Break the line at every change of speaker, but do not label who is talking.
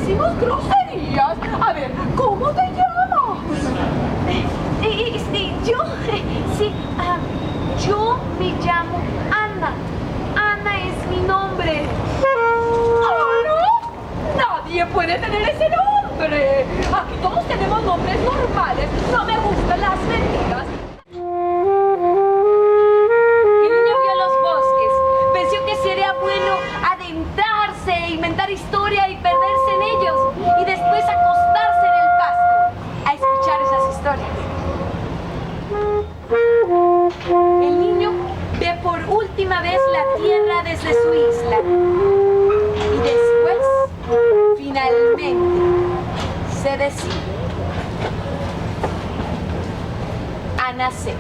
decimos groserías. A ver, ¿cómo te llamas?
Yo me llamo Ana. Ana es mi nombre.
¿Ana? Nadie puede tener ese nombre. Aquí todos tenemos nombres normales. No me gustan las mentiras.
El niño vio los bosques. Pensó que sería bueno adentrarse, inventar historia y perderse en ellos. Y después acostarse en el pasto a escuchar esas historias. El niño ve por última vez la tierra desde su isla. Y después, finalmente, se decide a nacer.